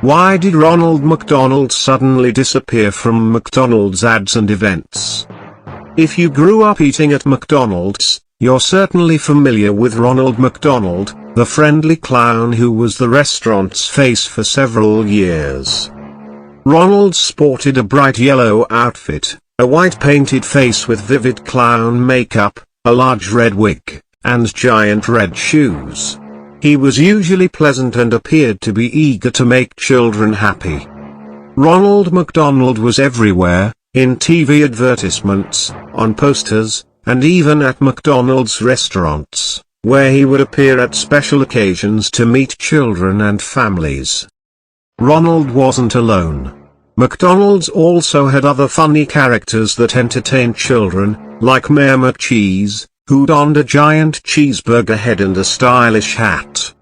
Why did Ronald McDonald suddenly disappear from McDonald's ads and events? If you grew up eating at McDonald's, you're certainly familiar with Ronald McDonald, the friendly clown who was the restaurant's face for several years. Ronald sported a bright yellow outfit, a white painted face with vivid clown makeup, a large red wig, and giant red shoes. He was usually pleasant and appeared to be eager to make children happy. Ronald McDonald was everywhere, in TV advertisements, on posters, and even at McDonald's restaurants, where he would appear at special occasions to meet children and families. Ronald wasn't alone. McDonald's also had other funny characters that entertained children, like Mayor McCheese, who donned a giant cheeseburger head and a stylish hat.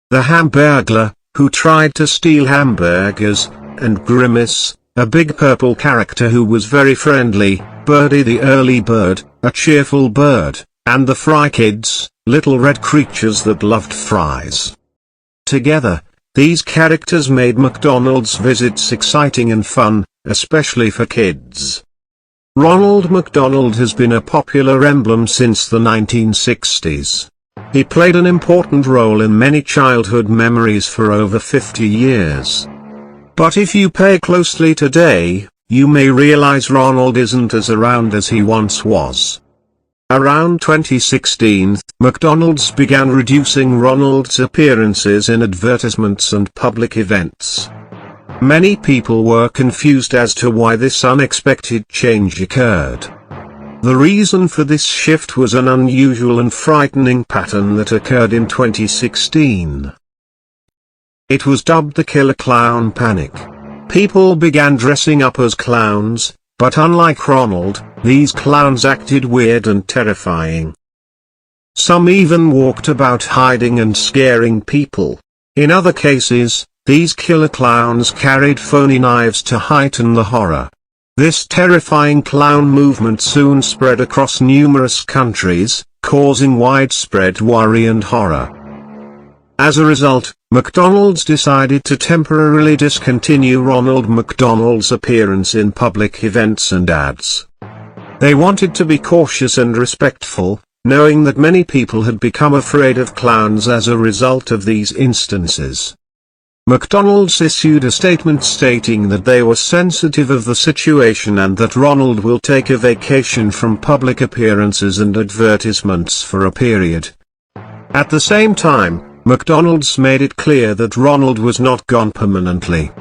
The Hamburglar, who tried to steal hamburgers, and Grimace, a big purple character who was very friendly, Birdie the early bird, a cheerful bird, and the Fry Kids, little red creatures that loved fries. Together, these characters made McDonald's visits exciting and fun, especially for kids. Ronald McDonald has been a popular emblem since the 1960s. He played an important role in many childhood memories for over 50 years. But if you pay closely today, you may realize Ronald isn't as around as he once was. Around 2016, McDonald's began reducing Ronald's appearances in advertisements and public events. Many people were confused as to why this unexpected change occurred. The reason for this shift was an unusual and frightening pattern that occurred in 2016. It was dubbed the Killer Clown Panic. People began dressing up as clowns, but unlike Ronald, these clowns acted weird and terrifying. Some even walked about hiding and scaring people. In other cases, these killer clowns carried phony knives to heighten the horror. This terrifying clown movement soon spread across numerous countries, causing widespread worry and horror. As a result, McDonald's decided to temporarily discontinue Ronald McDonald's appearance in public events and ads. They wanted to be cautious and respectful, knowing that many people had become afraid of clowns as a result of these instances. McDonald's issued a statement stating that they were sensitive of the situation and that Ronald will take a vacation from public appearances and advertisements for a period. At the same time, McDonald's made it clear that Ronald was not gone permanently.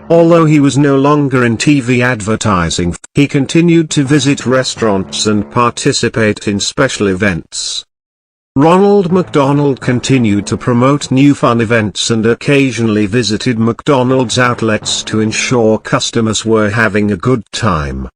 Although he was no longer in TV advertising, he continued to visit restaurants and participate in special events. Ronald McDonald continued to promote new fun events and occasionally visited McDonald's outlets to ensure customers were having a good time.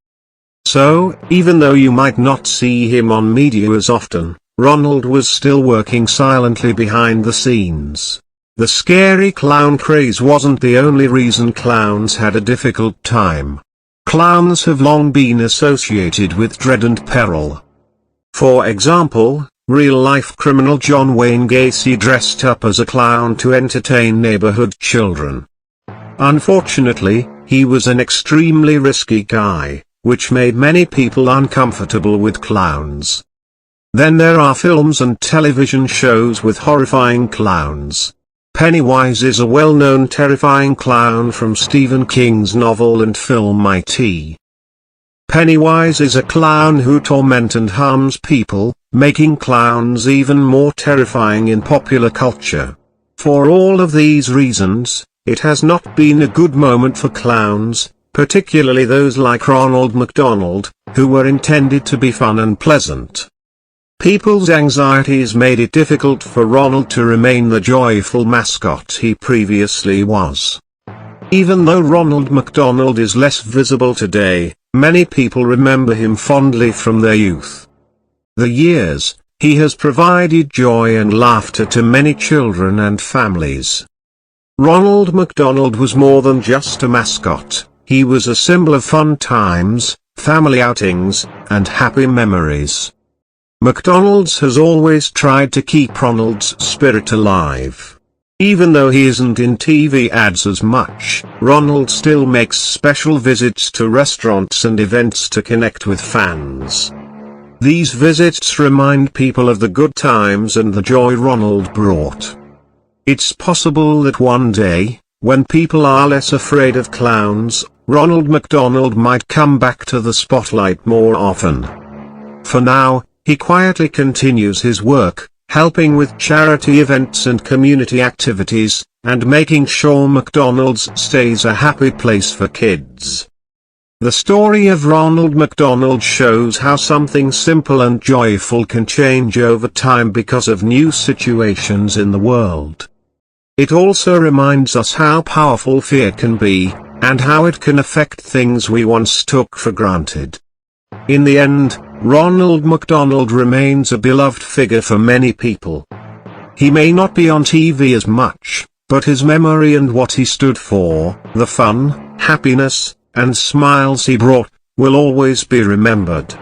So, even though you might not see him on media as often, Ronald was still working silently behind the scenes. The scary clown craze wasn't the only reason clowns had a difficult time. Clowns have long been associated with dread and peril. For example, real-life criminal John Wayne Gacy dressed up as a clown to entertain neighborhood children. Unfortunately, he was an extremely risky guy, which made many people uncomfortable with clowns. Then there are films and television shows with horrifying clowns. Pennywise is a well-known terrifying clown from Stephen King's novel and film It. Pennywise is a clown who torments and harms people, making clowns even more terrifying in popular culture. For all of these reasons, it has not been a good moment for clowns, particularly those like Ronald McDonald, who were intended to be fun and pleasant. People's anxieties made it difficult for Ronald to remain the joyful mascot he previously was. Even though Ronald McDonald is less visible today, many people remember him fondly from their youth. The years, he has provided joy and laughter to many children and families. Ronald McDonald was more than just a mascot, he was a symbol of fun times, family outings, and happy memories. McDonald's has always tried to keep Ronald's spirit alive. Even though he isn't in TV ads as much, Ronald still makes special visits to restaurants and events to connect with fans. These visits remind people of the good times and the joy Ronald brought. It's possible that one day, when people are less afraid of clowns, Ronald McDonald might come back to the spotlight more often. For now, he quietly continues his work, helping with charity events and community activities, and making sure McDonald's stays a happy place for kids. The story of Ronald McDonald shows how something simple and joyful can change over time because of new situations in the world. It also reminds us how powerful fear can be, and how it can affect things we once took for granted. In the end, Ronald McDonald remains a beloved figure for many people. He may not be on TV as much, but his memory and what he stood for, the fun, happiness, and smiles he brought, will always be remembered.